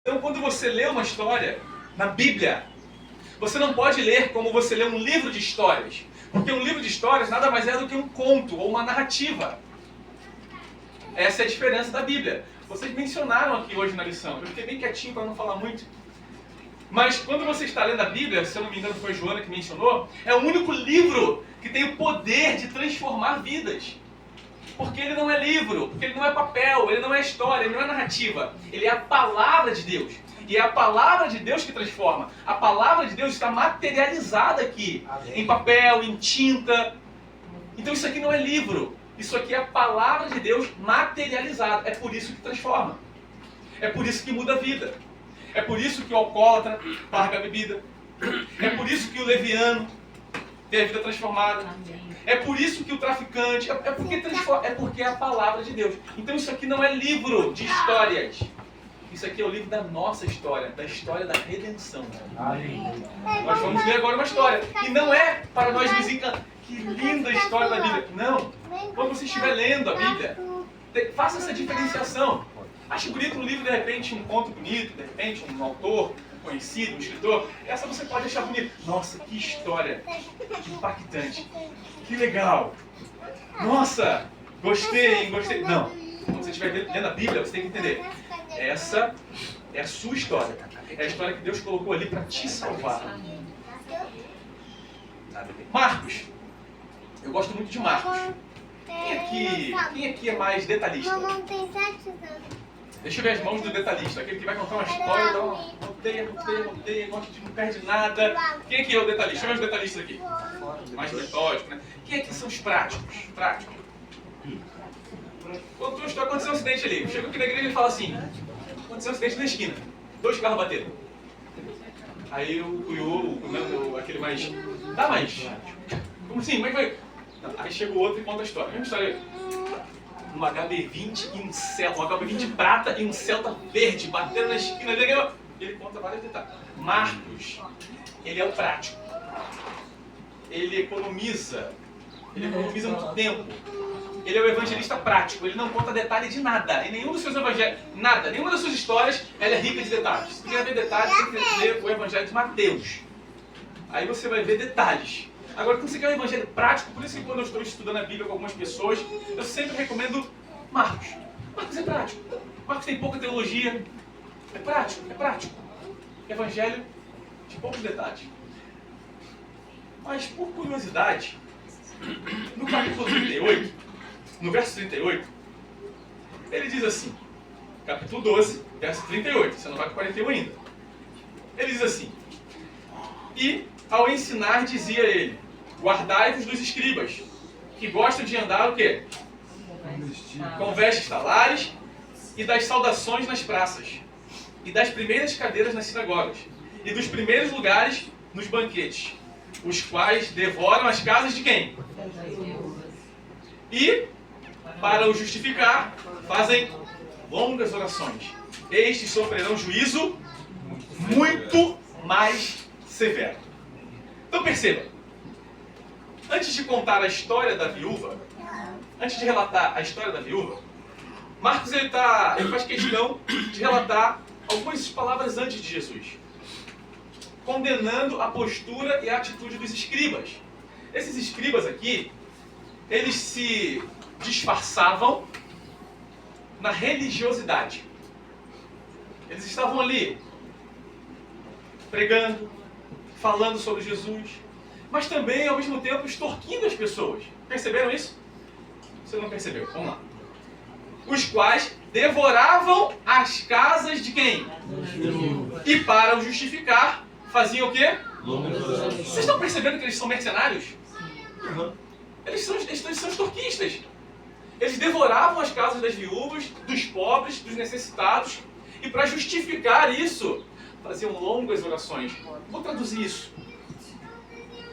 Então, quando você lê uma história na Bíblia, você não pode ler como você lê um livro de histórias. Porque um livro de histórias nada mais é do que um conto ou uma narrativa. Essa é a diferença da Bíblia. Vocês mencionaram aqui hoje na lição. Eu fiquei bem quietinho para não falar muito. Mas quando você está lendo a Bíblia, se eu não me engano foi a Joana que mencionou, é o único livro que tem o poder de transformar vidas. Porque ele não é livro, porque ele não é papel, ele não é história, ele não é narrativa. Ele é a palavra de Deus. E é a palavra de Deus que transforma. A palavra de Deus está materializada aqui. Em papel, em tinta. Então isso aqui não é livro. Isso aqui é a palavra de Deus materializada. É por isso que transforma. É por isso que muda a vida. É por isso que o alcoólatra larga a bebida. É por isso que o leviano tem a vida transformada. É por isso que o traficante... É porque é a palavra de Deus. Então isso aqui não é livro de histórias. Isso aqui é o livro da nossa história. Da história da redenção. Nós vamos ler agora uma história. E não é para nós nos encantar. Que linda história da Bíblia. Não. Quando você estiver lendo a Bíblia, faça essa diferenciação. Ache bonito um livro, de repente, um conto bonito, de repente, um autor conhecido, um escritor. Essa você pode achar bonita. Nossa, que história. Que impactante. Que legal. Nossa, gostei, hein? Gostei. Não. Quando você estiver lendo a Bíblia, você tem que entender. Essa é a sua história. É a história que Deus colocou ali para te salvar. Marcos. Eu gosto muito de Marcos. Quem aqui é mais detalhista? Mamãe tem 7 anos. Deixa eu ver as mãos do detalhista. Aquele que vai contar uma história, dá uma roteia, gosta de não perde nada. Quem aqui é o detalhista? Chama os detalhistas aqui. Mais metódico, né? Quem aqui são os práticos? Práticos. Aconteceu um acidente ali. Chega aqui na igreja e fala assim: aconteceu um acidente na esquina. 2 carros bateram. Aí o Cuiô, aquele mais... Dá mais. Como assim? Como é que foi? Não, aí chega o outro e conta a história. Mesma história aí. Um HB20 e um Celta, um HB20 prata e um Celta verde, batendo na esquina dele. Ele conta vários detalhes. Marcos, ele é o prático. Ele economiza muito tempo. Ele é o evangelista prático, ele não conta detalhe de nada. Em nenhum dos seus evangelhos, nada, nenhuma das suas histórias, ela é rica de detalhes. Se quiser ver detalhes, tem que ler o evangelho de Mateus. Aí você vai ver detalhes. Agora, quando você quer um evangelho prático, por isso que quando eu estou estudando a Bíblia com algumas pessoas, eu sempre recomendo Marcos. Marcos é prático. Marcos tem pouca teologia. É prático, é prático. Evangelho de poucos detalhes. Mas, por curiosidade, no capítulo 38, no verso 38, ele diz assim, capítulo 12, verso 38, você não vai para 41 ainda. Ele diz assim: e ao ensinar dizia ele: guardai-vos dos escribas, que gostam de andar o quê? Com vestes talares, e das saudações nas praças, e das primeiras cadeiras nas sinagogas, e dos primeiros lugares nos banquetes, os quais devoram as casas de quem? E, para o justificar, fazem longas orações. Estes sofrerão juízo muito mais severo. Então perceba, antes de contar a história da viúva, antes de relatar a história da viúva, Marcos ele faz questão de relatar algumas palavras antes de Jesus, condenando a postura e a atitude dos escribas. Esses escribas aqui, eles se disfarçavam na religiosidade. Eles estavam ali, pregando, falando sobre Jesus, mas também, ao mesmo tempo, extorquindo as pessoas. Perceberam isso? Você não percebeu? Vamos lá. Os quais devoravam as casas de quem? E para o justificar, faziam o quê? Vocês estão percebendo que eles são mercenários? Eles são extorquistas. Eles devoravam as casas das viúvas, dos pobres, dos necessitados, e para justificar isso, faziam longas orações. Vou traduzir isso.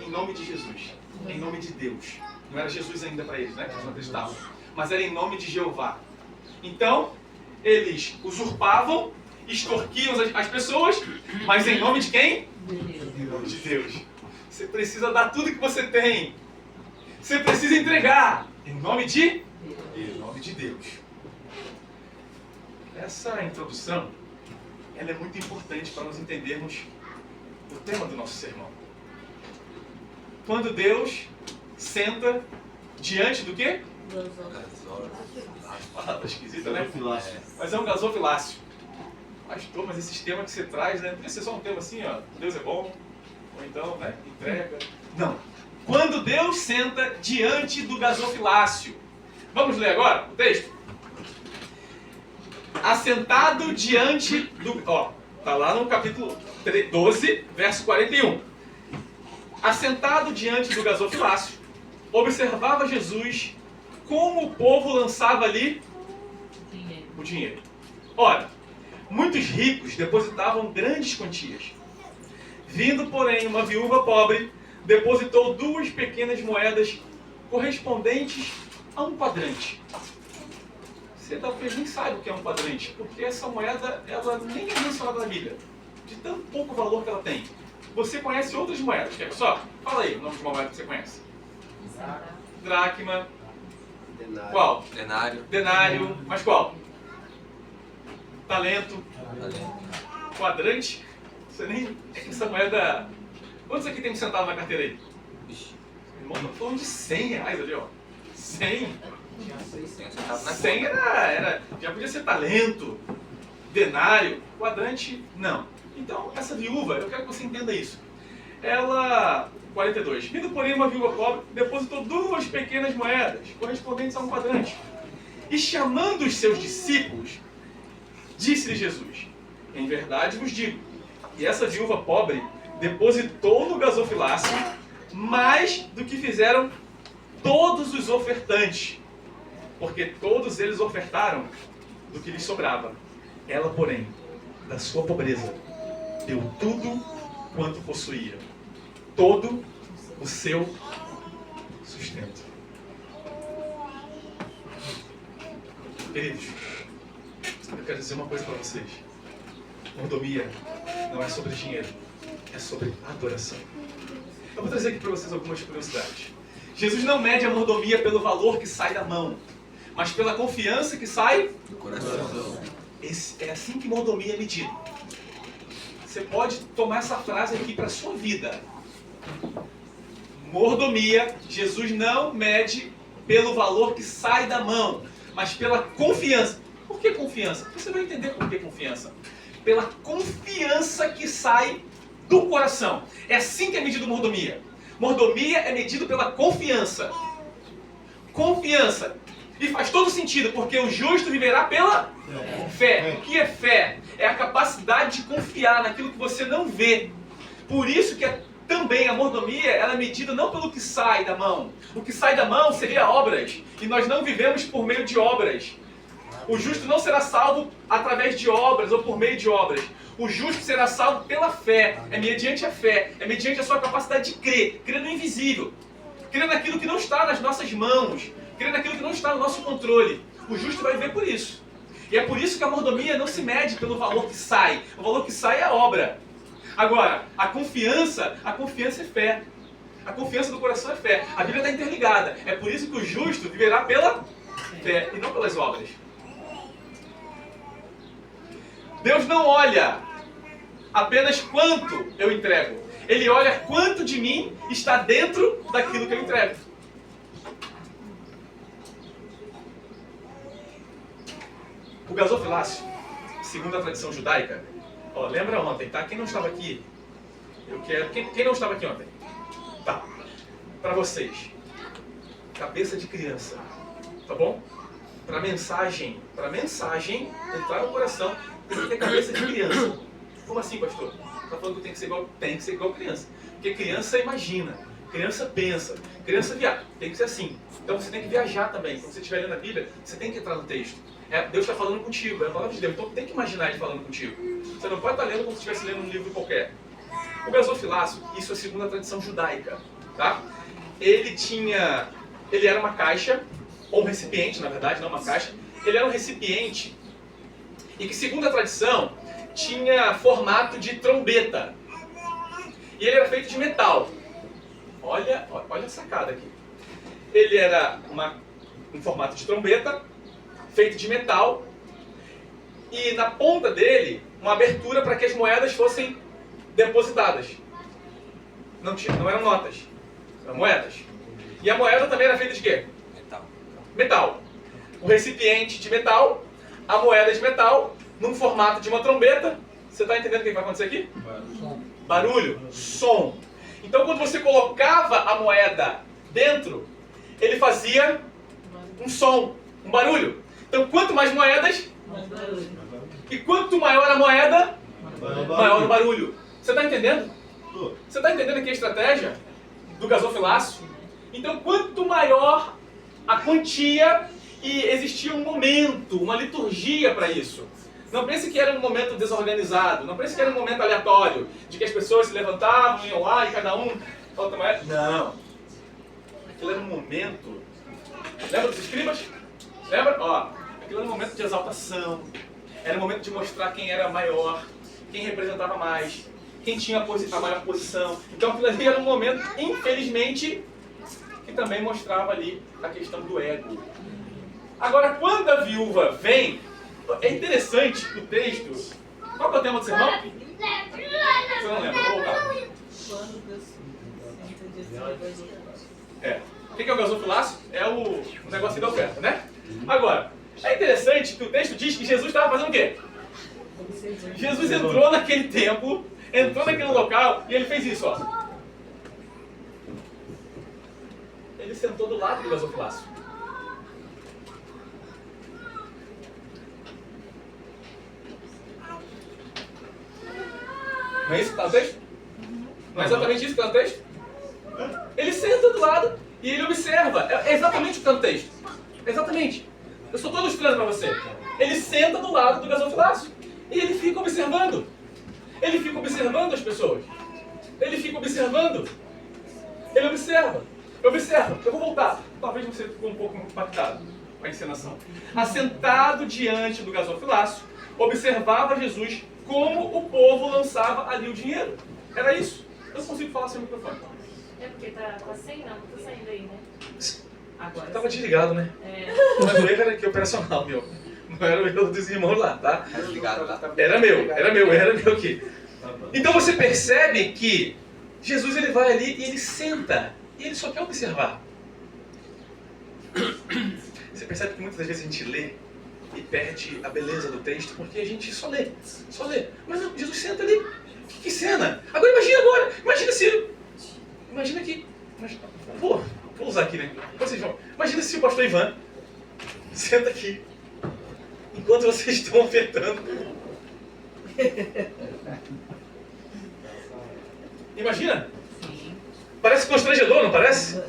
Em nome de Jesus. Em nome de Deus. Não era Jesus ainda para eles, né? Que eles não acreditavam. Mas era em nome de Jeová. Então, eles usurpavam, extorquiam as pessoas, mas em nome de quem? Em nome de Deus. Você precisa dar tudo que você tem. Você precisa entregar. Em nome de Deus. Essa introdução ela é muito importante para nós entendermos o tema do nosso sermão. Quando Deus senta diante do quê? Palavra esquisita, né? Mas é um gasofilácio. Pastor, mas esses temas que você traz, né? Não podia ser só um tema assim, ó, Deus é bom, ou então, né, entrega. Não. Quando Deus senta diante do gasofilácio. Vamos ler agora o texto? Assentado diante do... Ó, tá lá no capítulo 12, verso 41. Assentado diante do gasofilácio, observava Jesus como o povo lançava ali o dinheiro. Ora, muitos ricos depositavam grandes quantias. Vindo, porém, uma viúva pobre, depositou 2 pequenas moedas correspondentes a um quadrante. Você talvez nem saiba o que é um quadrante, porque essa moeda ela nem é mencionada na Bíblia, de tão pouco valor que ela tem. Você conhece outras moedas, quer só? Fala aí o nome de uma moeda que você conhece. Dracma. Denário. Qual? Denário. Denário. Mas qual? Talento. Talento. Quadrante. Você nem... Essa moeda... Quantos aqui tem um centavo na carteira aí? Vixe, Irmão, tô falando de 100 reais ali, ó. 100. tem um centavo na 100 conta. era... Já podia ser talento. Denário. Quadrante, não. Então, essa viúva, eu quero que você entenda isso. Ela... 42. Vindo, porém, uma viúva pobre, depositou 2 pequenas moedas, correspondentes a um quadrante. E chamando os seus discípulos, disse-lhe Jesus: em verdade vos digo, que essa viúva pobre depositou no gasofilácio mais do que fizeram todos os ofertantes, porque todos eles ofertaram do que lhes sobrava. Ela, porém, da sua pobreza, deu tudo quanto possuía, todo o seu sustento. Queridos, eu quero dizer uma coisa para vocês. Mordomia não é sobre dinheiro, é sobre adoração. Eu vou trazer aqui para vocês algumas curiosidades. Jesus não mede a mordomia pelo valor que sai da mão, mas pela confiança que sai Do coração. É assim que mordomia é medida. Você pode tomar essa frase aqui para a sua vida. Mordomia, Jesus não mede pelo valor que sai da mão, mas pela confiança. Por que confiança? Você vai entender por que confiança. Pela confiança que sai do coração. É assim que é medido mordomia. Mordomia é medido pela confiança. Confiança. E faz todo sentido, porque o justo viverá pela fé. O que é fé? É a capacidade de confiar naquilo que você não vê. Por isso que também a mordomia ela é medida não pelo que sai da mão. O que sai da mão seria obras. E nós não vivemos por meio de obras. O justo não será salvo através de obras ou por meio de obras. O justo será salvo pela fé. É mediante a fé. É mediante a sua capacidade de crer. Crer no invisível. Crer naquilo que não está nas nossas mãos. Crer naquilo que não está no nosso controle. O justo vai viver por isso. E é por isso que a mordomia não se mede pelo valor que sai. O valor que sai é a obra. Agora, a confiança é fé. A confiança do coração é fé. A Bíblia está interligada. É por isso que o justo viverá pela fé e não pelas obras. Deus não olha apenas quanto eu entrego. Ele olha quanto de mim está dentro daquilo que eu entrego. O gasofilácio, segundo a tradição judaica, ó, lembra ontem, tá? Quem não estava aqui, eu quero... Quem não estava aqui ontem? Tá. Para vocês, cabeça de criança, tá bom? Para mensagem entrar no coração, tem que ter cabeça de criança. Como assim, pastor? Tá falando que tem que ser igual criança. Porque criança imagina, criança pensa, criança viaja. Tem que ser assim. Então você tem que viajar também. Quando você estiver lendo a Bíblia, você tem que entrar no texto. Deus está falando contigo, é a palavra de Deus. Então tem que imaginar Ele falando contigo. Você não pode estar lendo como se estivesse lendo um livro qualquer. O gasofilácio, isso é segundo a tradição judaica, tá? Ele era uma caixa, ou um recipiente, na verdade, não uma caixa. Ele era um recipiente e que, segundo a tradição, tinha formato de trombeta. E ele era feito de metal. Olha a sacada aqui. Ele era em formato de trombeta, feito de metal, e na ponta dele uma abertura para que as moedas fossem depositadas. Não eram notas, eram moedas. E a moeda também era feita de quê? Metal. O recipiente de metal, a moeda de metal, num formato de uma trombeta. Você está entendendo o que vai acontecer aqui? Barulho, som. Então quando você colocava a moeda dentro, ele fazia um som, um barulho. Então quanto mais moedas, e quanto maior a moeda, maior o barulho. Você está entendendo? Você está entendendo aqui a estratégia do gasofilácio? Então quanto maior a quantia, e existia um momento, uma liturgia para isso. Não pense que era um momento desorganizado, não pense que era um momento aleatório, de que as pessoas se levantavam, iam lá e cada um... Não. Aquilo era um momento... Lembra dos escribas? Lembra? Ó, aquilo era um momento de exaltação, era um momento de mostrar quem era maior, quem representava mais, quem tinha a maior posição. Então aquilo ali era um momento, infelizmente, que também mostrava ali a questão do ego. Agora, quando a viúva vem, é interessante o texto. Qual que é o tema do sermão? Você não lembra? Vou voltar. O que é o gasofilácio? É o negócio da oferta, né? Agora, é interessante que o texto diz que Jesus estava fazendo o quê? Jesus entrou naquele templo, entrou naquele local e ele fez isso, ó. Ele sentou do lado do gasofilácio. Não é isso que está no texto? Não é exatamente isso que está no texto? Ele senta do lado e ele observa. É exatamente o que está no texto. Exatamente. Eu estou todo ilustrando para você. Ele senta do lado do gasofilácio e ele fica observando. Ele fica observando as pessoas. Ele fica observando. Ele observa. Observa. Eu vou voltar. Talvez você ficou um pouco impactado com a encenação. Assentado diante do gasofilácio, observava Jesus como o povo lançava ali o dinheiro. Era isso. Eu não consigo falar sem o microfone. É porque tá sem? Não, tá saindo aí, né? Agora. Estava desligado, né? Mas o erro era aqui operacional, meu. Não era o erro dos irmãos lá, tá? Era ligado lá. Era meu aqui. Então você percebe que Jesus ele vai ali e ele senta. E ele só quer observar. Você percebe que muitas das vezes a gente lê e perde a beleza do texto porque a gente só lê. Mas não, Jesus senta ali. Que cena! Agora imagina que... Vou usar aqui, né? Vocês vão. Imagina se o pastor Ivan senta aqui enquanto vocês estão ofertando. Imagina? Parece constrangedor, não parece?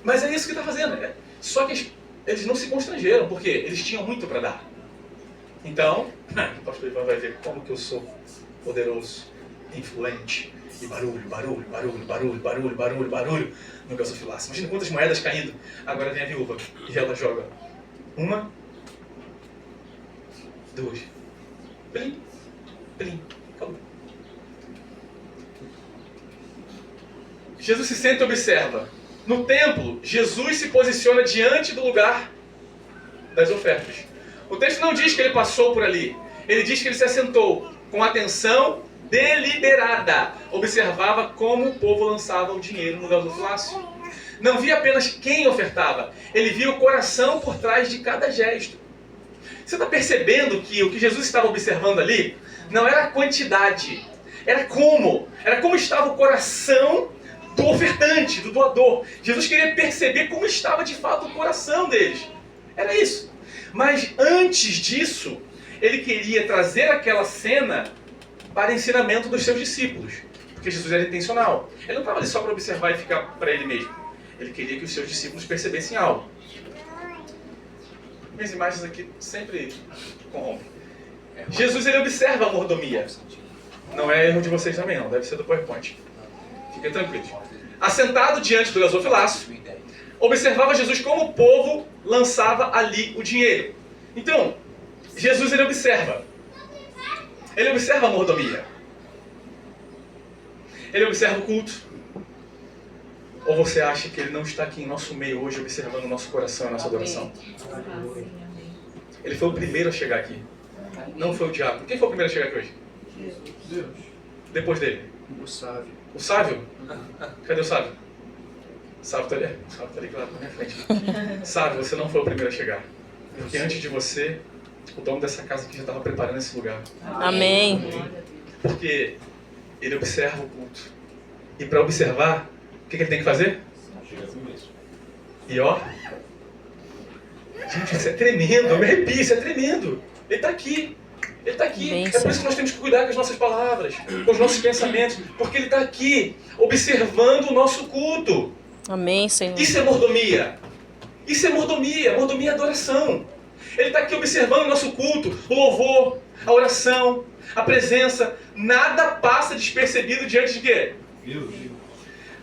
Mas é isso que está fazendo. Só que eles não se constrangeram, porque eles tinham muito para dar. Então, o pastor Ivan vai ver como que eu sou poderoso, influente, e barulho no gasofilácio. Imagina quantas moedas caindo. Agora vem a viúva e ela joga 1, 2, plim, acabou. Jesus se senta e observa. No templo, Jesus se posiciona diante do lugar das ofertas. O texto não diz que ele passou por ali. Ele diz que ele se assentou com atenção deliberada. Observava como o povo lançava o dinheiro no gasofilácio. Não via apenas quem ofertava. Ele via o coração por trás de cada gesto. Você está percebendo que o que Jesus estava observando ali não era a quantidade. Era como estava o coração do ofertante, do doador. Jesus queria perceber como estava de fato o coração deles. Era isso. Mas antes disso, ele queria trazer aquela cena para ensinamento dos seus discípulos. Porque Jesus era intencional. Ele não estava ali só para observar e ficar para ele mesmo. Ele queria que os seus discípulos percebessem algo. Minhas imagens aqui sempre corrompem. Jesus ele observa a mordomia. Não é erro de vocês também não, deve ser do PowerPoint. Fiquem tranquilos. Assentado diante do gasofilácio, observava Jesus como o povo lançava ali o dinheiro. Então, Jesus ele observa. Ele observa a mordomia. Ele observa o culto. Ou você acha que ele não está aqui em nosso meio hoje observando o nosso coração e a nossa adoração? Ele foi o primeiro a chegar aqui. Não foi o diácono. Quem foi o primeiro a chegar aqui hoje? Deus. Depois dele? O sábio. O sábio? Cadê o sábio? O sábio tá ali? O sábio tá ali lá na minha frente. Sábio, você não foi o primeiro a chegar. Porque antes de você, o dono dessa casa aqui já estava preparando esse lugar. Amém. Porque ele observa o culto. E para observar, o que ele tem que fazer? E ó, gente, isso é tremendo, eu me arrepio, isso é tremendo. Ele está aqui, ele está aqui. Bênção. É por isso que nós temos que cuidar com as nossas palavras, com os nossos pensamentos, porque ele está aqui, observando o nosso culto. Amém, Senhor. Isso é mordomia. Isso é mordomia, mordomia é adoração. Ele está aqui observando o nosso culto, o louvor, a oração, a presença. Nada passa despercebido diante de quê? Deus.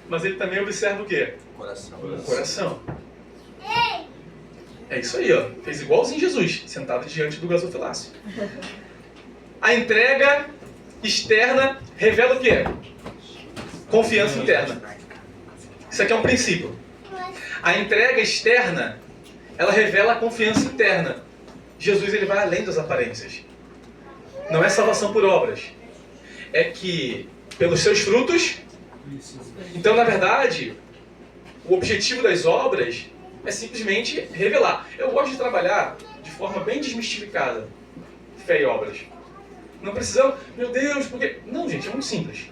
Mas ele também observa o quê? Coração. O coração. É isso aí, ó. Fez igualzinho Jesus, sentado diante do gasofilácio. A entrega externa revela o quê? Confiança interna. Isso aqui é um princípio. A entrega externa, ela revela a confiança interna. Jesus, ele vai além das aparências. Não é salvação por obras. É que, pelos seus frutos... Então, na verdade, o objetivo das obras é simplesmente revelar. Eu gosto de trabalhar de forma bem desmistificada fé e obras. Não precisamos, meu Deus, porque... Não, gente, é muito simples.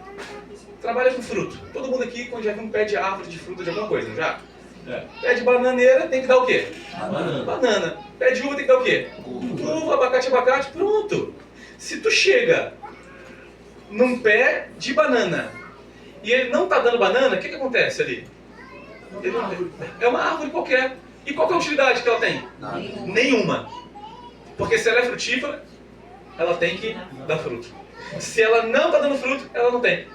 Trabalha com fruto. Todo mundo aqui, quando já viu um pé de árvore de fruta de alguma coisa, já? Pé de bananeira tem que dar o quê? Banana. Pé de uva tem que dar o quê? Uva, abacate, pronto. Se tu chega num pé de banana e ele não está dando banana, o que acontece ali? É uma árvore qualquer. E qual que é a utilidade que ela tem? Nada. Nenhuma. Porque se ela é frutífera, ela tem que dar fruto. Se ela não está dando fruto, ela não tem.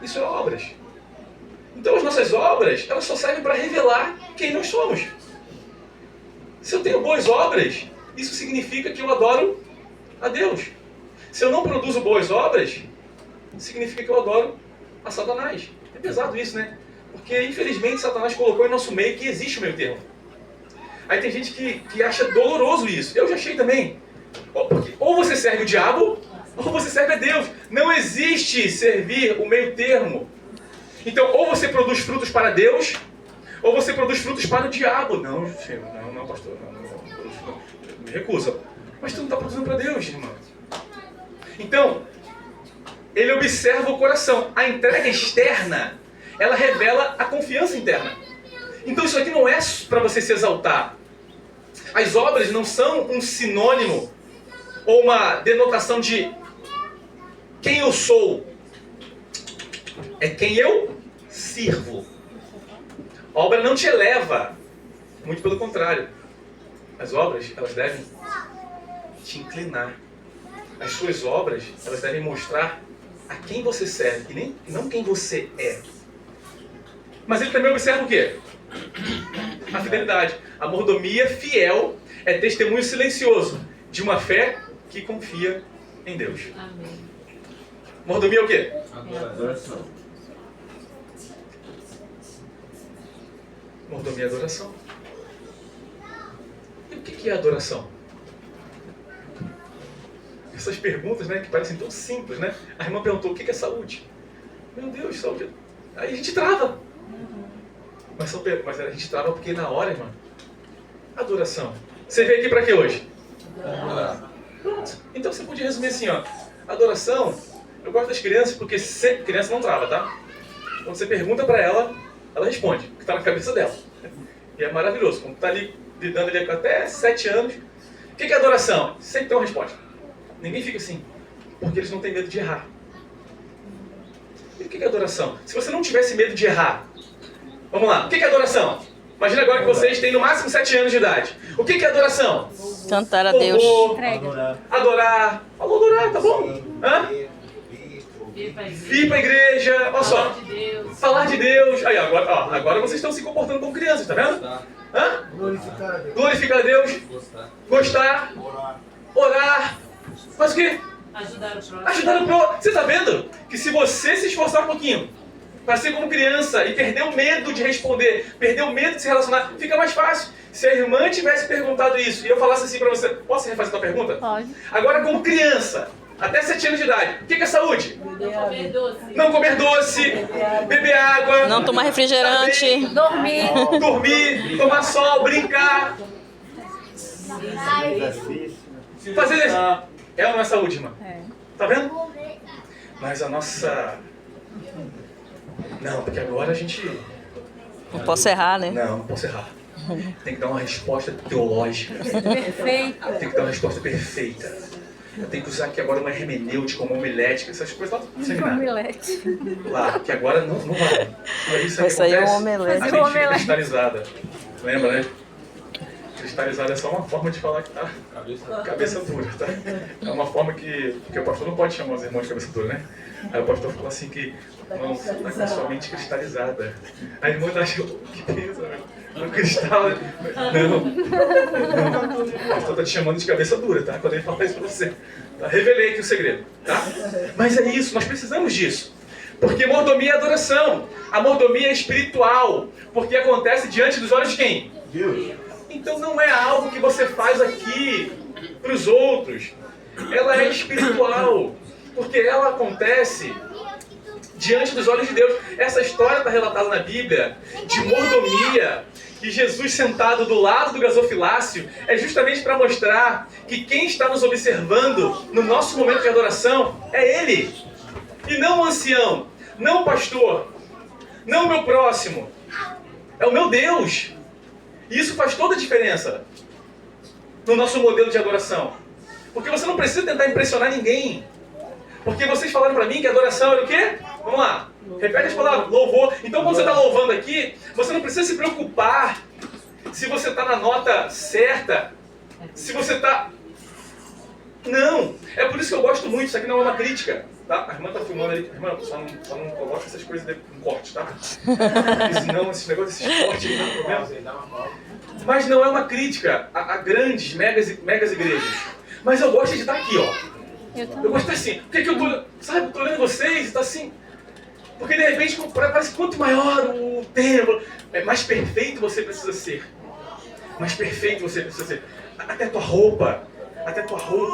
Isso é obras. Então as nossas obras, elas só servem para revelar quem nós somos. Se eu tenho boas obras, isso significa que eu adoro a Deus. Se eu não produzo boas obras, significa que eu adoro a Satanás. É pesado isso, né? Porque infelizmente Satanás colocou em nosso meio que existe o meio termo. Aí tem gente que acha doloroso isso. Eu já achei também. Porque ou você serve o diabo, ou você serve a Deus. Não existe servir o meio termo. Então, ou você produz frutos para Deus, ou você produz frutos para o diabo. Não, filho, não, pastor, não, me recusa. Mas tu não está produzindo para Deus, irmão. Então, ele observa o coração. A entrega externa, ela revela a confiança interna. Então isso aqui não é para você se exaltar. As obras não são um sinônimo ou uma denotação de quem eu sou. É quem eu sirvo. A obra não te eleva. Muito pelo contrário. As obras, elas devem te inclinar. As suas obras, elas devem mostrar a quem você serve e não quem você é. Mas ele também observa o quê? A fidelidade. A mordomia fiel é testemunho silencioso de uma fé que confia em Deus. Amém. Mordomia é o quê? Adoração. Mordomia é adoração. E o que é adoração? Essas perguntas, né, que parecem tão simples, né? A irmã perguntou, o que é saúde? Meu Deus, saúde. Aí a gente trava. Mas a gente trava porque na hora, irmã, adoração. Você veio aqui para quê hoje? Adorar. Pronto. Então você podia resumir assim, ó. Adoração, eu gosto das crianças porque criança não trava, tá? Quando você pergunta para ela, ela responde, o que está na cabeça dela. E é maravilhoso. Quando está ali lidando ali com até 7 anos, o que é adoração? Sempre tem uma resposta. Ninguém fica assim, porque eles não têm medo de errar. E o que é adoração? Se você não tivesse medo de errar, vamos lá, o que é adoração? Imagina agora que vocês têm no máximo 7 anos de idade. O que é adoração? Cantar a Deus. Louvor, Adorar. adorar. Falou adorar, tá bom? Hã? Vir pra igreja. Vir pra igreja, olha só. Falar de Deus. Falar de Deus. Aí, agora vocês estão se comportando como crianças, tá vendo? Gostar. Hã? Glorificar a Deus. Glorificar a Deus, Gostar. gostar, Orar. orar. Mas o quê? Ajudar o próximo. Ajudar o próximo. Você tá vendo? Que se você se esforçar um pouquinho, para ser como criança e perder o medo de responder, perder o medo de se relacionar, fica mais fácil. Se a irmã tivesse perguntado isso e eu falasse assim para você, posso refazer a tua pergunta? Pode. Agora, como criança, até 7 anos de idade, o que é saúde? Não comer doce. Não comer doce, beber água, Não tomar refrigerante. Dormir. dormir, tomar sol, brincar, Exercício. fazer isso. É ou não é saúde, irmã? É. Tá vendo? Mas a nossa... Não, porque agora a gente... Não posso errar, né? Não posso errar. Tem que dar uma resposta teológica. Perfeito. Tem que dar uma resposta perfeita. Eu tenho que usar aqui agora uma hermenêutica, uma homilética, essas coisas lá no seminário. Lá, que agora não vai. Aí Vai sair um acontece, omelete. a gente fica cristalizada. Lembra, né? Cristalizada é só uma forma de falar que tá cabeça dura, tá? É uma forma que... Porque o pastor não pode chamar os irmãos de cabeça dura, né? Aí o pastor falou assim que não, tá com a sua mente cristalizada. Aí a irmã acha, que pensa, não cristal, não. O pastor tá te chamando de cabeça dura, tá? Quando ele fala isso pra você. Tá? Revelei aqui o segredo, tá? Mas é isso, nós precisamos disso. Porque mordomia é adoração. A mordomia é espiritual. Porque acontece diante dos olhos de quem? Deus. Então não é algo que você faz aqui para os outros. Ela é espiritual. Porque ela acontece diante dos olhos de Deus. Essa história está relatada na Bíblia de mordomia. E Jesus sentado do lado do gasofilácio é justamente para mostrar que quem está nos observando no nosso momento de adoração é Ele. E não o ancião, não o pastor, não o meu próximo. É o meu Deus. E isso faz toda a diferença no nosso modelo de adoração. Porque você não precisa tentar impressionar ninguém. Porque vocês falaram para mim que adoração era o quê? Vamos lá. Repete as palavras. Louvor. Então quando você está louvando aqui, você não precisa se preocupar se você está na nota certa. Se você está... Não. É por isso que eu gosto muito. Isso aqui não é uma crítica. Tá? A irmã está filmando ali. Irmã, só não coloca essas coisas em corte, tá? Porque senão esse negócio, esse corte aí dá problema. Mas não é uma crítica a grandes, megas igrejas. Mas eu gosto de estar aqui, ó. Eu gosto de estar assim. Por que eu tô... Sabe, eu tô olhando vocês e está assim... Porque de repente parece que quanto maior o templo, mais perfeito você precisa ser. Mais perfeito você precisa ser. Até a tua roupa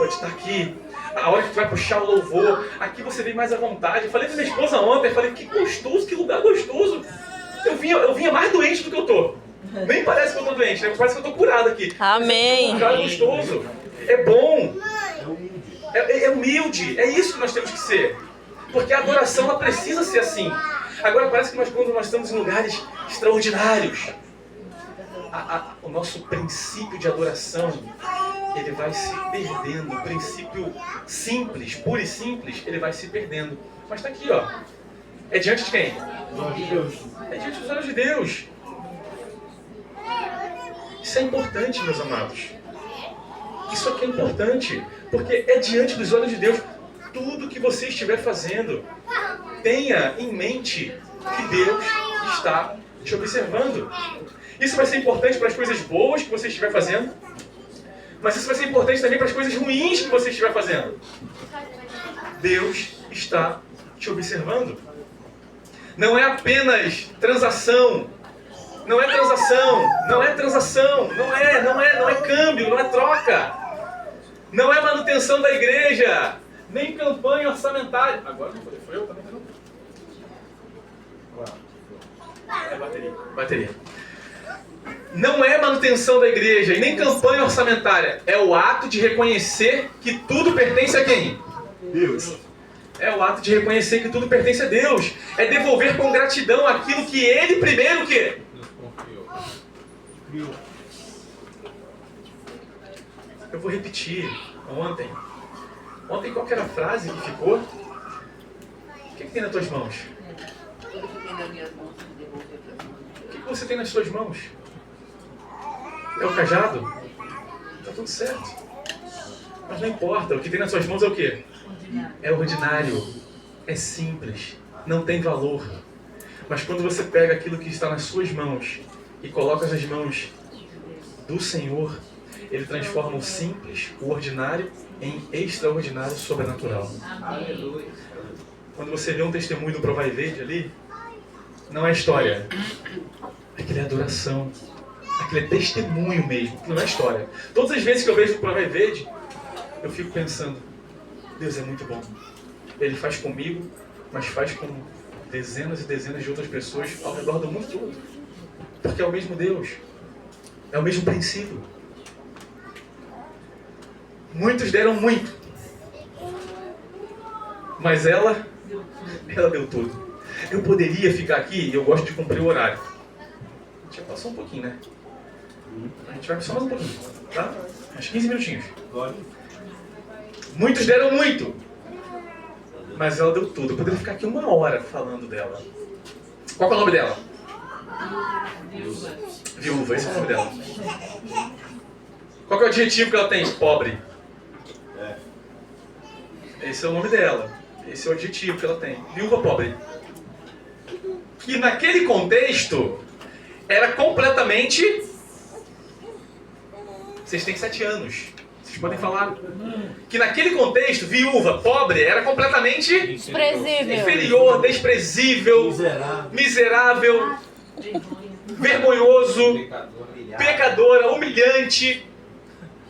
de estar aqui. A hora que tu vai puxar o louvor, aqui você vem mais à vontade. Eu falei com minha esposa ontem, eu falei, que gostoso, que lugar gostoso. Eu vinha mais doente do que eu tô. Nem parece que eu tô doente, né? Parece que eu tô curado aqui. Amém. É um lugar gostoso. É bom. É humilde. É isso que nós temos que ser. Porque a adoração ela precisa ser assim. Agora parece que quando nós estamos em lugares extraordinários, o nosso princípio de adoração ele vai se perdendo. O princípio simples, puro e simples, ele vai se perdendo. Mas está aqui, ó. É diante de quem? É diante dos olhos de Deus. Isso é importante, meus amados. Isso aqui é importante, porque é diante dos olhos de Deus. Tudo que você estiver fazendo, tenha em mente que Deus está te observando. Isso vai ser importante para as coisas boas que você estiver fazendo, mas isso vai ser importante também para as coisas ruins que você estiver fazendo. Deus está te observando. Não é apenas transação. Não é transação. Não é transação. Não é câmbio, não é troca. Não é manutenção da igreja. Nem campanha orçamentária. Agora não foi eu também, não? É bateria. Não é manutenção da igreja e nem campanha orçamentária. É o ato de reconhecer que tudo pertence a quem? Deus. É o ato de reconhecer que tudo pertence a Deus. É devolver com gratidão aquilo que Ele primeiro o quê? Eu vou repetir. Ontem qual que era a frase que ficou? O que tem nas tuas mãos? O que você tem nas suas mãos? É o cajado? Está tudo certo. Mas não importa, o que tem nas suas mãos é o quê? É ordinário, é simples, não tem valor. Mas quando você pega aquilo que está nas suas mãos e coloca nas mãos do Senhor, Ele transforma o simples, o ordinário, em extraordinário, sobrenatural. Aleluia. Quando você vê um testemunho do Provai Verde ali, não é história. Aquilo é adoração. Aquilo é testemunho mesmo, não é história. Todas as vezes que eu vejo o Provai Verde, eu fico pensando, Deus é muito bom. Ele faz comigo, mas faz com dezenas e dezenas de outras pessoas ao redor do mundo todo. Porque é o mesmo Deus. É o mesmo princípio. Muitos deram muito. Mas ela deu tudo. Eu poderia ficar aqui, e eu gosto de cumprir o horário. A gente já passou um pouquinho, né? A gente vai só mais um pouquinho, tá? Uns 15 minutinhos. Muitos deram muito. Mas ela deu tudo. Eu poderia ficar aqui 1 hora falando dela. Qual que é o nome dela? Viúva, esse é o nome dela. Qual que é o adjetivo que ela tem? Pobre. Esse é o nome dela. Esse é o adjetivo que ela tem. Viúva pobre. Que naquele contexto era completamente... Vocês têm 7 anos. Vocês podem falar. Que naquele contexto, viúva pobre era completamente... Desprezível. Inferior, desprezível, miserável, vergonhoso, pecadora, humilhante,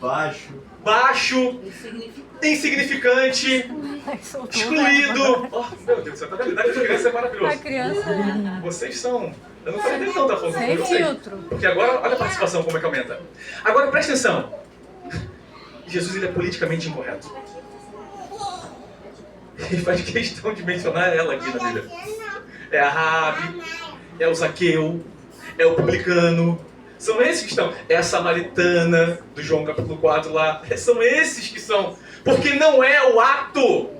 baixo, insignificante, excluído. Oh, meu Deus do céu, a habilidade de criança é maravilhosa. A criança. Vocês são... Eu não falei não, tá falando com Sem vocês. filtro. Porque agora, olha a participação, como é que aumenta. Agora, presta atenção. Jesus, ele é politicamente incorreto. Ele faz questão de mencionar ela aqui na Bíblia. É a Raabe, é o Zaqueu, é o publicano. São esses que estão. É a samaritana, do João capítulo 4 lá. São esses que são. Porque não é o ato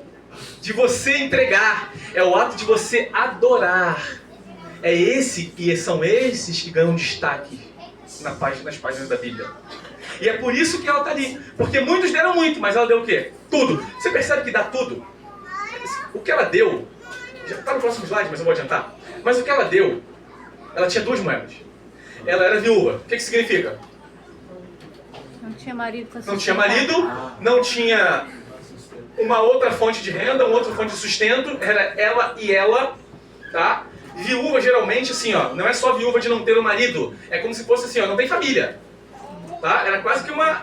de você entregar, é o ato de você adorar. É esse e são esses que ganham destaque nas páginas da Bíblia. E é por isso que ela está ali. Porque muitos deram muito, mas ela deu o quê? Tudo. Você percebe que dá tudo? O que ela deu, já está no próximo slide, mas eu vou adiantar. Mas o que ela deu, ela tinha 2 moedas. Ela era viúva. O que significa? Não tinha marido. Não tinha marido, não tinha uma outra fonte de renda, uma outra fonte de sustento. Era ela e ela, tá? Viúva, geralmente, assim, ó, não é só viúva de não ter um marido. É como se fosse assim, ó, não tem família. Tá? Era quase que uma...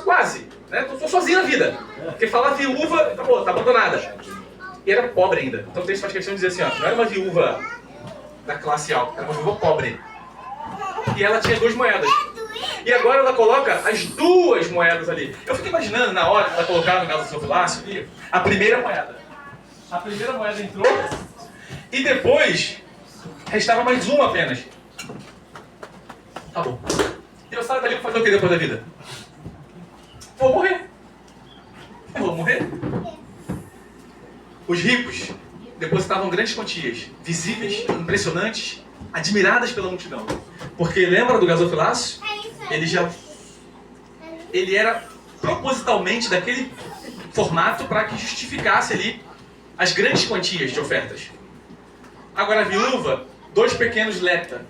Quase, né? Tô sozinha na vida. Porque falar viúva, acabou, tá abandonada. E era pobre ainda. Então o texto faz questão de dizer assim, ó, não era uma viúva da classe alta, era uma viúva pobre. E ela tinha 2 moedas. E agora ela coloca as 2 moedas ali. Eu fico imaginando, na hora que ela colocar no gasofilácio ali, a primeira moeda. A primeira moeda entrou e depois restava mais uma apenas. Tá bom. E eu saio dali pra fazer o que depois da vida? Vou morrer. Vou morrer. Os ricos depositavam grandes quantias, visíveis, impressionantes, admiradas pela multidão. Porque lembra do gasofilácio? Ele era propositalmente daquele formato para que justificasse ali as grandes quantias de ofertas. Agora a viúva, 2 pequenos lepta,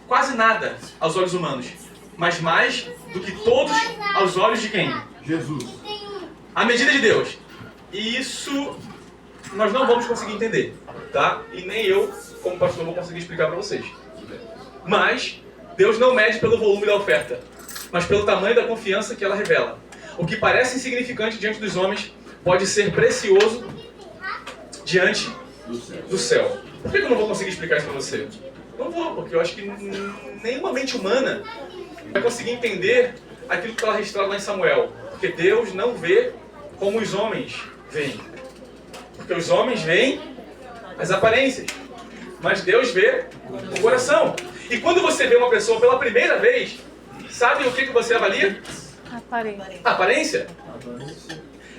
quase nada aos olhos humanos, mas mais do que todos aos olhos de quem? Jesus. A medida de Deus. E isso nós não vamos conseguir entender, tá? E nem eu, como pastor, vou conseguir explicar para vocês. Mas Deus não mede pelo volume da oferta, mas pelo tamanho da confiança que ela revela. O que parece insignificante diante dos homens pode ser precioso diante do céu. Por que eu não vou conseguir explicar isso para você? Não vou, porque eu acho que nenhuma mente humana vai conseguir entender aquilo que está registrado lá em Samuel. Porque Deus não vê como os homens veem. Porque os homens veem as aparências, mas Deus vê o coração. E quando você vê uma pessoa pela primeira vez, sabe o que você avalia? Aparência. A aparência?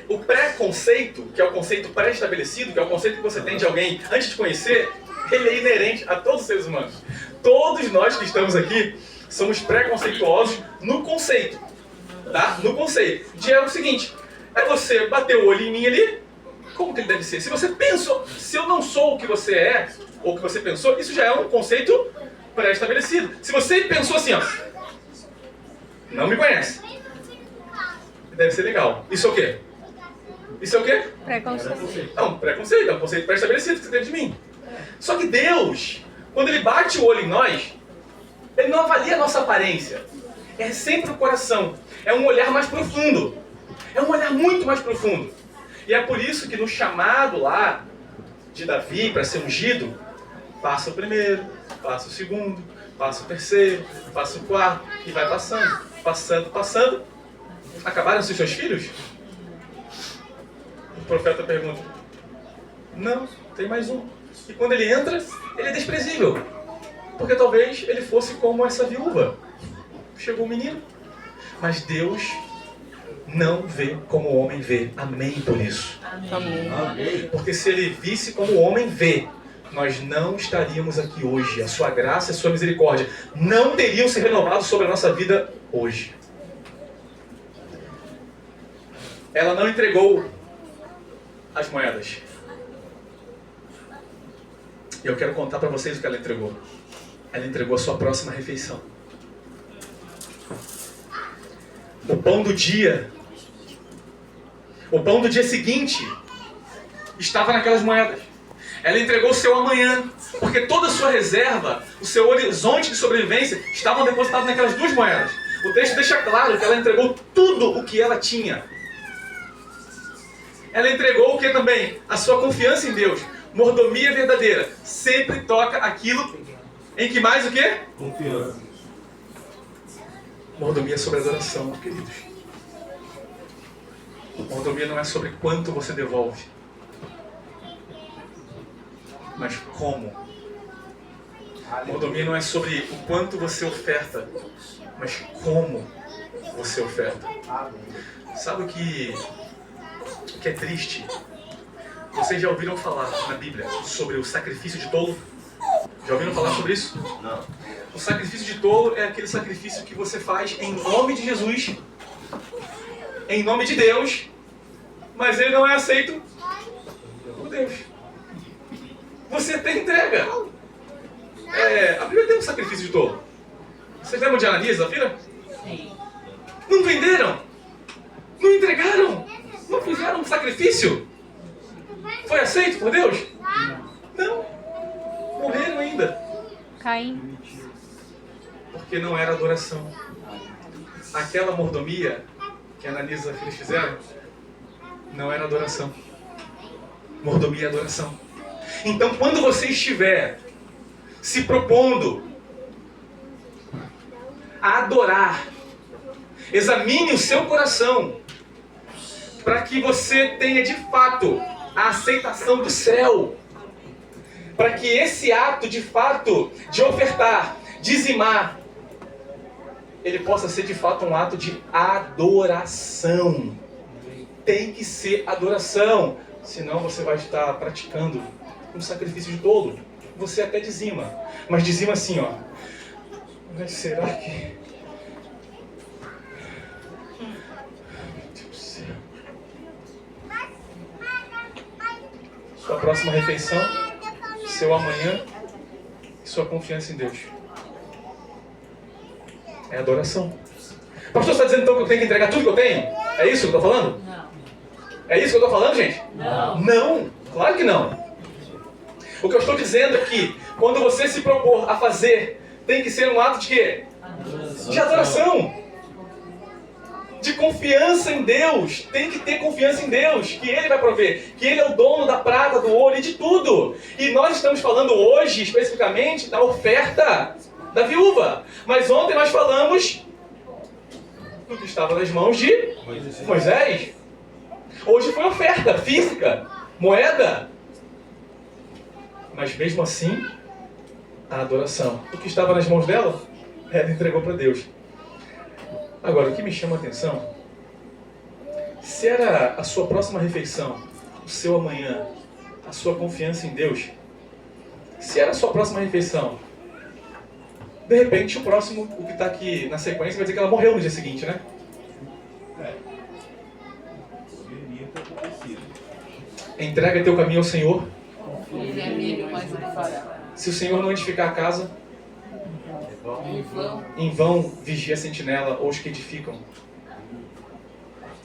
O preconceito, que é o conceito pré-estabelecido, que é o conceito que você tem de alguém antes de conhecer, ele é inerente a todos os seres humanos. Todos nós que estamos aqui somos preconceituosos no conceito, tá? No conceito. De é o seguinte, é você bater o olho em mim ali, como que ele deve ser? Se você pensou, se eu não sou o que você é, ou o que você pensou, isso já é um conceito pré-estabelecido. Se você pensou assim, ó, não me conhece, deve ser legal. Isso é o quê? Isso é o quê? Preconceito. Não, preconceito, é um conceito pré-estabelecido que você tem de mim. Só que Deus, quando Ele bate o olho em nós, Ele não avalia a nossa aparência. É sempre o coração. É um olhar mais profundo. É um olhar muito mais profundo. E é por isso que no chamado lá de Davi para ser ungido, passa o primeiro, passa o segundo, passa o terceiro, passa o quarto, e vai passando, passando, passando. Acabaram-se os seus filhos? O profeta pergunta: não, tem mais um. E quando ele entra, ele é desprezível. Porque talvez ele fosse como essa viúva. Chegou o menino. Mas Deus não vê como o homem vê. Amém por isso. Amém. Porque se ele visse como o homem vê, nós não estaríamos aqui hoje. A sua graça e a sua misericórdia não teriam se renovado sobre a nossa vida hoje. Ela não entregou as moedas. E eu quero contar para vocês o que ela entregou. Ela entregou a sua próxima refeição. O pão do dia. O pão do dia seguinte estava naquelas moedas. Ela entregou o seu amanhã, porque toda a sua reserva, o seu horizonte de sobrevivência estavam depositados naquelas duas moedas. O texto deixa claro que ela entregou tudo o que ela tinha. Ela entregou o que também? A sua confiança em Deus. Mordomia verdadeira. Sempre toca aquilo em que mais o quê? Confiança. Mordomia é sobre adoração, queridos. Mordomia não é sobre quanto você devolve, mas como. Mordomia não é sobre o quanto você oferta, mas como você oferta. Sabe o que é triste? Vocês já ouviram falar na Bíblia sobre o sacrifício de tolo? Já ouviram falar sobre isso? Não. O sacrifício de tolo é aquele sacrifício que você faz em nome de Jesus, em nome de Deus, mas ele não é aceito por Deus. Você até entrega. A Bíblia tem um sacrifício de tolo. Vocês lembram de Ananias, Zafira? Sim. Não venderam, não entregaram, não fizeram um sacrifício. Foi aceito por Deus? Não. Morreram ainda. Caim. Porque não era adoração. Aquela mordomia que Ananias e Zafira fizeram não era adoração. Mordomia é adoração. Então, quando você estiver se propondo a adorar, examine o seu coração para que você tenha de fato a aceitação do céu. Para que esse ato de fato de ofertar, dizimar, ele possa ser de fato um ato de adoração. Tem que ser adoração. Senão você vai estar praticando um sacrifício de tolo. Você até dizima. Mas dizima assim, ó. Mas será que... Meu Deus do céu. Sua próxima refeição, seu amanhã e sua confiança em Deus. É adoração. O pastor está dizendo então que eu tenho que entregar tudo que eu tenho? É isso que eu estou falando? Não. É isso que eu estou falando, gente? Não. Não, claro que não. O que eu estou dizendo é que quando você se propor a fazer, tem que ser um ato de quê? De adoração. De confiança em Deus. Tem que ter confiança em Deus, que Ele vai prover, que Ele é o dono da prata, do ouro e de tudo. E nós estamos falando hoje, especificamente, da oferta da viúva. Mas ontem nós falamos do que estava nas mãos de Moisés. Hoje foi oferta física, moeda. Mas mesmo assim, a adoração. O que estava nas mãos dela, ela entregou para Deus. Agora, o que me chama a atenção, se era a sua próxima refeição, o seu amanhã, a sua confiança em Deus, se era a sua próxima refeição, de repente o próximo, o que está aqui na sequência, vai dizer que ela morreu no dia seguinte, né? Entrega teu caminho ao Senhor. Ele é milho, mas ele fará. Se o Senhor não edificar a casa, Em vão. em vão vigia a sentinela ou os que edificam.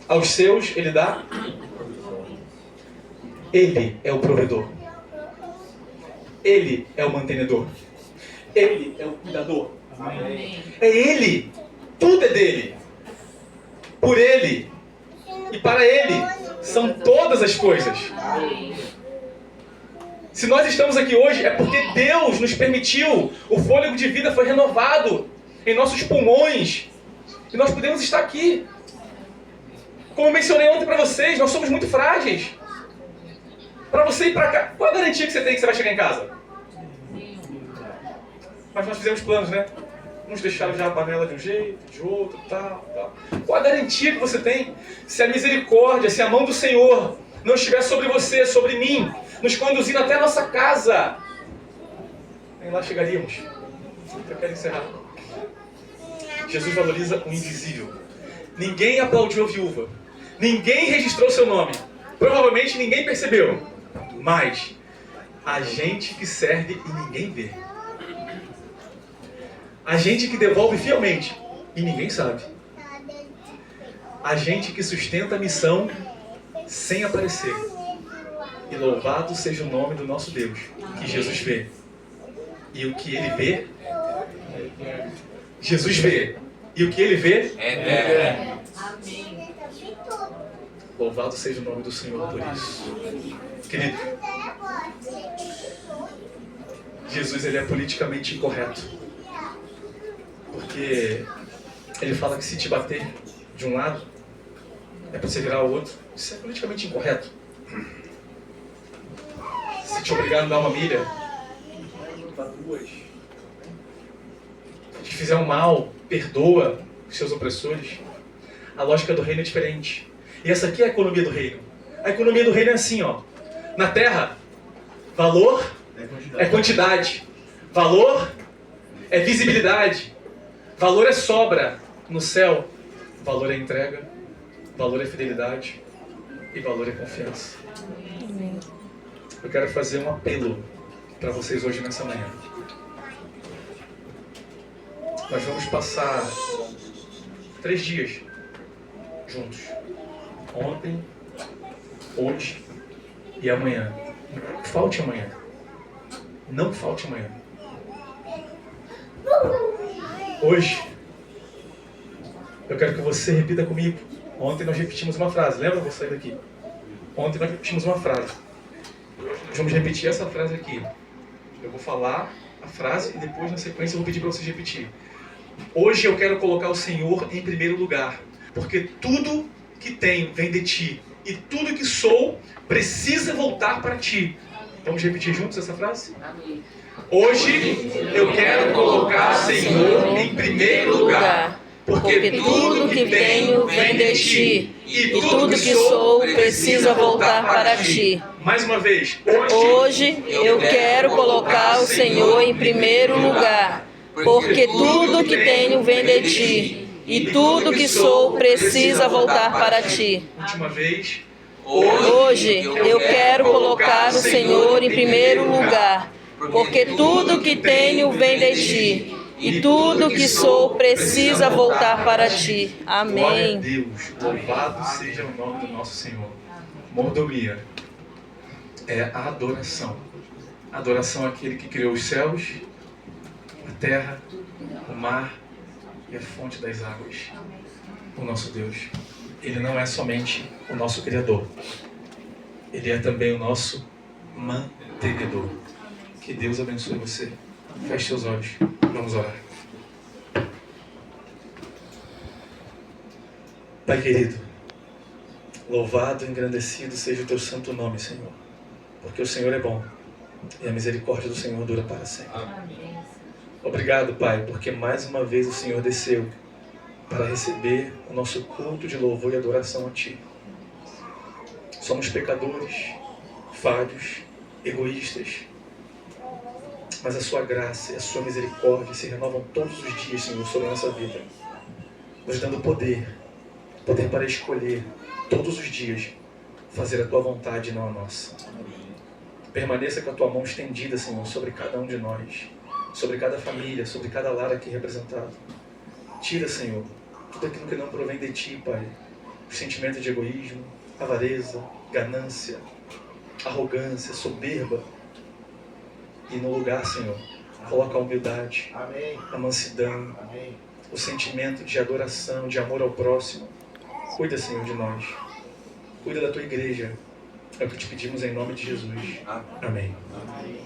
Aos seus Ele dá. Ele é o provedor. Ele é o mantenedor. Ele é o cuidador. Amém. É Ele. Tudo é dele. Por Ele. E para Ele são todas as coisas. Amém. Se nós estamos aqui hoje é porque Deus nos permitiu. O fôlego de vida foi renovado em nossos pulmões. E nós podemos estar aqui. Como eu mencionei ontem para vocês, nós somos muito frágeis. Para você ir para cá, qual a garantia que você tem que você vai chegar em casa? Mas nós fizemos planos, né? Uns deixaram já a panela de um jeito, de outro, tal. Qual a garantia que você tem? Se a misericórdia, se a mão do Senhor não estiver sobre você, sobre mim, nos conduzindo até a nossa casa, nem lá chegaríamos. Eu quero encerrar. Jesus valoriza o invisível. Ninguém aplaudiu a viúva. Ninguém registrou seu nome. Provavelmente ninguém percebeu. Mas a gente que serve e ninguém vê. A gente que devolve fielmente e ninguém sabe. A gente que sustenta a missão sem aparecer. E louvado seja o nome do nosso Deus, que Jesus vê. E o que Ele vê, Jesus vê. E o que Ele vê, É. Amém. louvado seja o nome do Senhor por isso. Querido, Jesus ele é politicamente incorreto. Porque Ele fala que se te bater de um lado, é para você virar o outro. Isso é politicamente incorreto. Se te obrigar a dar uma milha, dá duas. Se te fizer um mal, perdoa os seus opressores. A lógica do reino é diferente. E essa aqui é a economia do reino. A economia do reino é assim, ó. Na terra, valor é quantidade. Valor é visibilidade. Valor é sobra. No céu, valor é entrega. Valor é fidelidade. E valor é confiança. Eu quero fazer um apelo para vocês hoje nessa manhã. Nós vamos passar 3 dias juntos. Ontem, hoje e amanhã. Não falte amanhã. Não falte amanhã. Hoje, eu quero que você repita comigo. Ontem nós repetimos uma frase. Lembra? Vou sair daqui. Ontem nós repetimos uma frase. Nós vamos repetir essa frase aqui. Eu vou falar a frase e depois, na sequência, eu vou pedir para vocês repetir. Hoje eu quero colocar o Senhor em primeiro lugar, porque tudo que tenho vem de Ti, e tudo que sou precisa voltar para Ti. Vamos repetir juntos essa frase? Amém. Hoje eu quero colocar o Senhor em primeiro lugar, porque tudo que tenho vem de Ti, e tudo que sou precisa voltar para Ti. Mais uma vez. Hoje eu quero colocar o Senhor em primeiro lugar, porque tudo que tenho vem de Ti, e tudo que sou precisa voltar para Ti. Última vez. Hoje eu quero colocar o Senhor em primeiro lugar, porque tudo que tenho vem de Ti, e tudo que sou precisa voltar para Ti. Glória a Amém. Deus, louvado seja o nome do nosso Senhor. Mordomia é a adoração. Adoração àquele que criou os céus, a terra, o mar e a fonte das águas. O nosso Deus. Ele não é somente o nosso Criador. Ele é também o nosso mantenedor. Que Deus abençoe você. Feche seus olhos. Vamos orar. Pai querido, louvado e engrandecido seja o Teu santo nome, Senhor. Porque o Senhor é bom e a misericórdia do Senhor dura para sempre. Obrigado, Pai, porque mais uma vez o Senhor desceu para receber o nosso culto de louvor e adoração a Ti. Somos pecadores, falhos, egoístas, mas a Sua graça e a Sua misericórdia se renovam todos os dias, Senhor, sobre a nossa vida, nos dando poder para escolher todos os dias fazer a Tua vontade e não a nossa. Permaneça com a Tua mão estendida, Senhor, sobre cada um de nós, sobre cada família, sobre cada lar aqui representado. Tira, Senhor, tudo aquilo que não provém de Ti, Pai. O sentimento de egoísmo, avareza, ganância, arrogância, soberba. E no lugar, Senhor, coloca a humildade, Amém. a mansidão, Amém. o sentimento de adoração, de amor ao próximo. Cuida, Senhor, de nós. Cuida da tua igreja. É o que te pedimos em nome de Jesus. Amém. Amém.